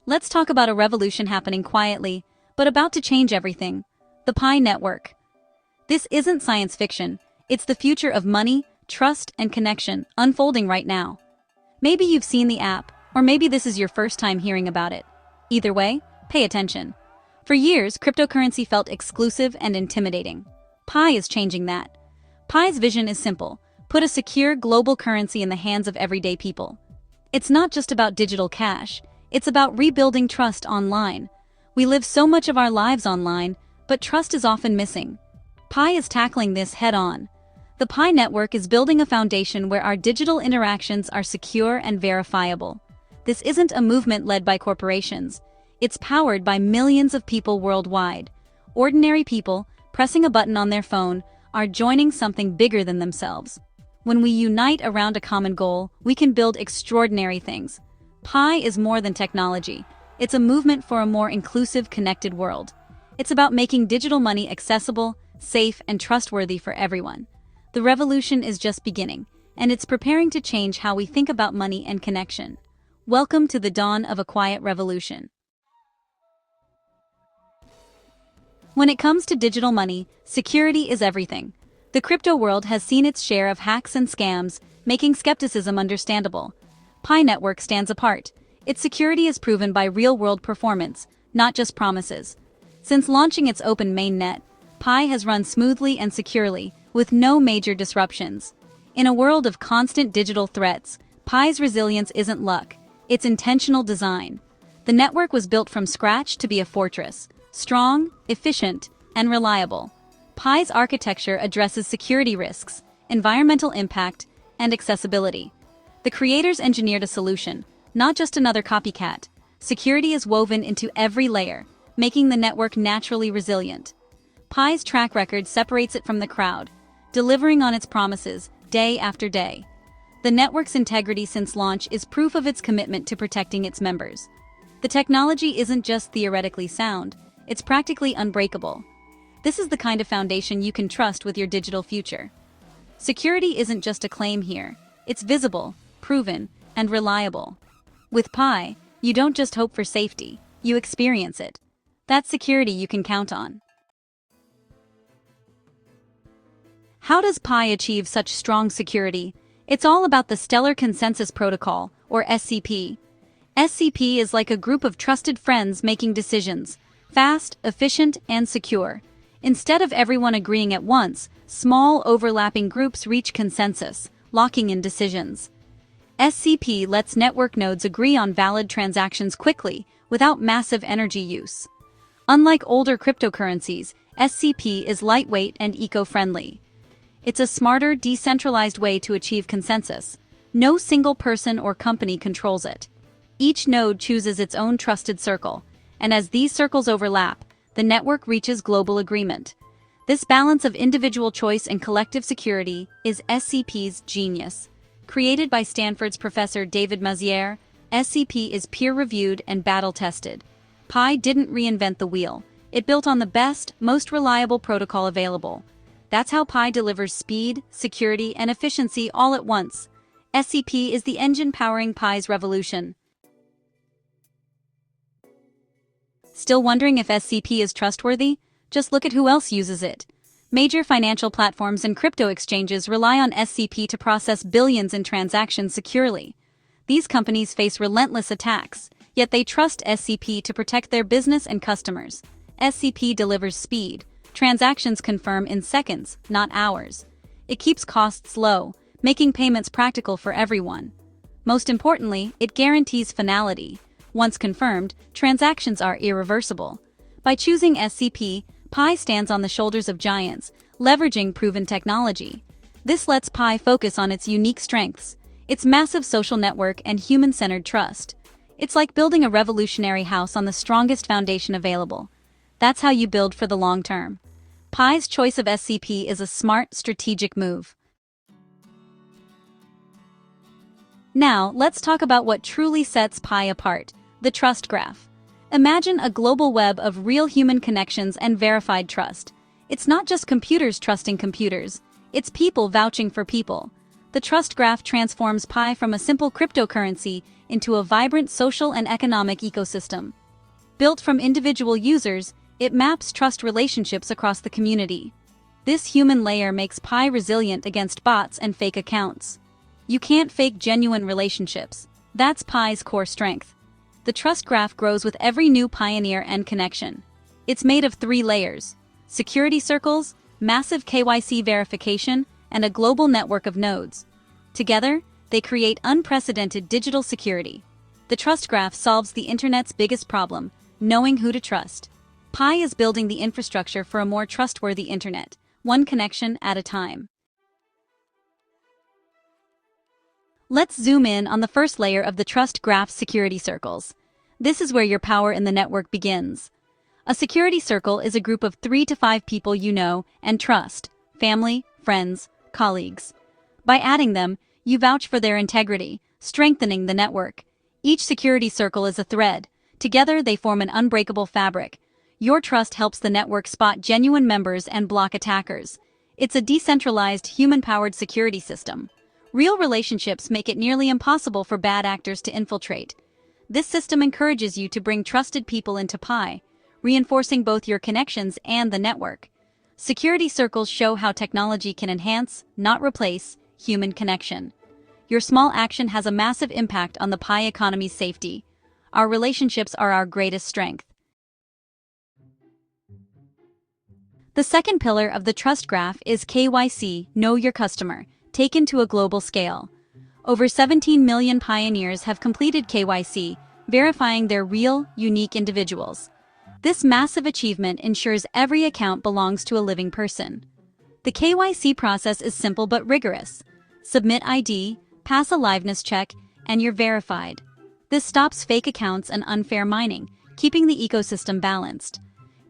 Let's talk about a revolution happening quietly, but about to change everything. The Pi Network. This isn't science fiction, it's the future of money, trust, and connection unfolding right now. Maybe you've seen the app, or maybe this is your first time hearing about it. Either way, pay attention. For years, cryptocurrency felt exclusive and intimidating. Pi is changing that. Pi's vision is simple: put a secure global currency in the hands of everyday people. It's not just about digital cash, it's about rebuilding trust online. We live so much of our lives online, but trust is often missing. Pi is tackling this head-on. The Pi Network is building a foundation where our digital interactions are secure and verifiable. This isn't a movement led by corporations. It's powered by millions of people worldwide. Ordinary people, pressing a button on their phone, are joining something bigger than themselves. When we unite around a common goal, we can build extraordinary things. Pi is more than technology. It's a movement for a more inclusive, connected world. It's about making digital money accessible, safe, and trustworthy for everyone. The revolution is just beginning, and it's preparing to change how we think about money and connection. Welcome to the dawn of a quiet revolution. When it comes to digital money, security is everything. The crypto world has seen its share of hacks and scams, making skepticism understandable. Pi Network stands apart. Its security is proven by real-world performance, not just promises. Since launching its open mainnet, Pi has run smoothly and securely, with no major disruptions. In a world of constant digital threats, Pi's resilience isn't luck, it's intentional design. The network was built from scratch to be a fortress, strong, efficient, and reliable. Pi's architecture addresses security risks, environmental impact, and accessibility. The creators engineered a solution, not just another copycat. Security is woven into every layer, making the network naturally resilient. Pi's track record separates it from the crowd, delivering on its promises day after day. The network's integrity since launch is proof of its commitment to protecting its members. The technology isn't just theoretically sound, it's practically unbreakable. This is the kind of foundation you can trust with your digital future. Security isn't just a claim here, it's visible, proven, and reliable. With Pi, you don't just hope for safety, you experience it. That's security you can count on. How does Pi achieve such strong security? It's all about the Stellar Consensus Protocol, or SCP. SCP is like a group of trusted friends making decisions, fast, efficient, and secure. Instead of everyone agreeing at once, small overlapping groups reach consensus, locking in decisions. SCP lets network nodes agree on valid transactions quickly, without massive energy use. Unlike older cryptocurrencies, SCP is lightweight and eco-friendly. It's a smarter, decentralized way to achieve consensus. No single person or company controls it. Each node chooses its own trusted circle, and as these circles overlap, the network reaches global agreement. This balance of individual choice and collective security is SCP's genius. Created by Stanford's Professor David Maziere, SCP is peer-reviewed and battle-tested. Pi didn't reinvent the wheel. It built on the best, most reliable protocol available. That's how Pi delivers speed, security, and efficiency all at once. SCP is the engine powering Pi's revolution. Still wondering if SCP is trustworthy? Just look at who else uses it. Major financial platforms and crypto exchanges rely on SCP to process billions in transactions securely. These companies face relentless attacks, yet they trust SCP to protect their business and customers. SCP delivers speed. Transactions confirm in seconds, not hours. It keeps costs low, making payments practical for everyone. Most importantly, it guarantees finality. Once confirmed, transactions are irreversible. By choosing SCP, Pi stands on the shoulders of giants, leveraging proven technology. This lets Pi focus on its unique strengths, its massive social network and human-centered trust. It's like building a revolutionary house on the strongest foundation available. That's how you build for the long term. Pi's choice of SCP is a smart, strategic move. Now, let's talk about what truly sets Pi apart: the trust graph. Imagine a global web of real human connections and verified trust. It's not just computers trusting computers, it's people vouching for people. The trust graph transforms Pi from a simple cryptocurrency into a vibrant social and economic ecosystem. Built from individual users, it maps trust relationships across the community. This human layer makes Pi resilient against bots and fake accounts. You can't fake genuine relationships. That's Pi's core strength. The trust graph grows with every new pioneer and connection. It's made of 3 layers: security circles, massive KYC verification, and a global network of nodes. Together, they create unprecedented digital security. The trust graph solves the internet's biggest problem: knowing who to trust. Pi is building the infrastructure for a more trustworthy internet, one connection at a time. Let's zoom in on the first layer of the trust graph's security circles. This is where your power in the network begins. A security circle is a group of 3 to 5 people you know and trust: family, friends, colleagues. By adding them, you vouch for their integrity, strengthening the network. Each security circle is a thread. Together, they form an unbreakable fabric. Your trust helps the network spot genuine members and block attackers. It's a decentralized, human-powered security system. Real relationships make it nearly impossible for bad actors to infiltrate. This system encourages you to bring trusted people into Pi, reinforcing both your connections and the network. Security circles show how technology can enhance, not replace, human connection. Your small action has a massive impact on the Pi economy's safety. Our relationships are our greatest strength. The second pillar of the trust graph is KYC, Know Your Customer, taken to a global scale. Over 17 million pioneers have completed KYC, verifying they're real, unique individuals. This massive achievement ensures every account belongs to a living person. The KYC process is simple but rigorous. Submit ID, pass a liveness check, and you're verified. This stops fake accounts and unfair mining, keeping the ecosystem balanced.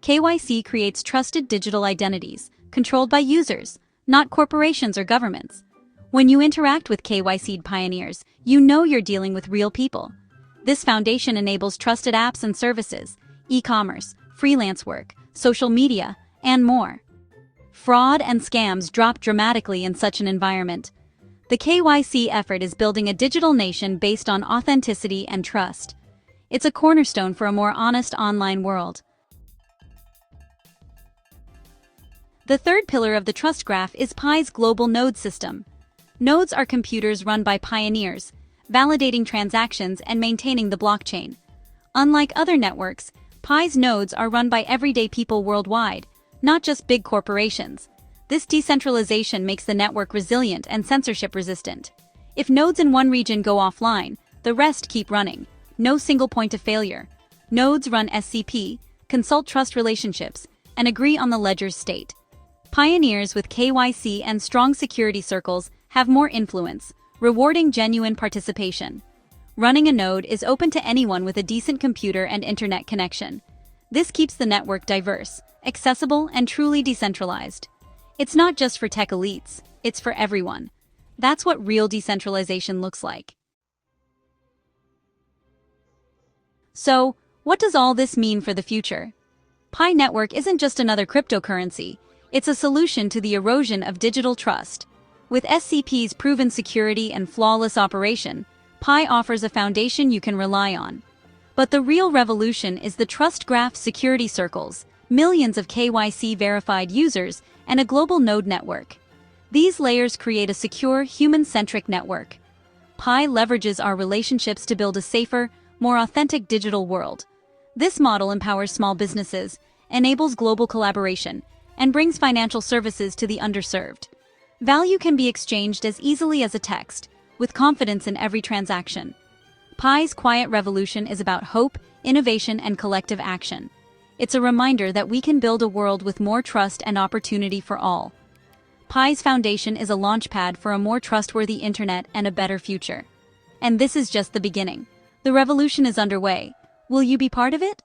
KYC creates trusted digital identities, controlled by users, not corporations or governments. When you interact with KYC'd pioneers, you know you're dealing with real people. This foundation enables trusted apps and services, e-commerce, freelance work, social media, and more. Fraud and scams drop dramatically in such an environment. The KYC effort is building a digital nation based on authenticity and trust. It's a cornerstone for a more honest online world. The third pillar of the trust graph is Pi's global node system. Nodes are computers run by pioneers, validating transactions and maintaining the blockchain. Unlike other networks, Pi's nodes are run by everyday people worldwide, not just big corporations. This decentralization makes the network resilient and censorship-resistant. If nodes in one region go offline, the rest keep running. No single point of failure. Nodes run SCP, consult trust relationships, and agree on the ledger's state. Pioneers with KYC and strong security circles have more influence, rewarding genuine participation. Running a node is open to anyone with a decent computer and internet connection. This keeps the network diverse, accessible, and truly decentralized. It's not just for tech elites, it's for everyone. That's what real decentralization looks like. So, what does all this mean for the future? Pi Network isn't just another cryptocurrency, it's a solution to the erosion of digital trust. With SCP's proven security and flawless operation, Pi offers a foundation you can rely on. But the real revolution is the trust graph security circles, millions of KYC-verified users, and a global node network. These layers create a secure, human-centric network. Pi leverages our relationships to build a safer, more authentic digital world. This model empowers small businesses, enables global collaboration, and brings financial services to the underserved. Value can be exchanged as easily as a text, with confidence in every transaction. Pi's quiet revolution is about hope, innovation, and collective action. It's a reminder that we can build a world with more trust and opportunity for all. Pi's foundation is a launchpad for a more trustworthy internet and a better future. And this is just the beginning. The revolution is underway. Will you be part of it?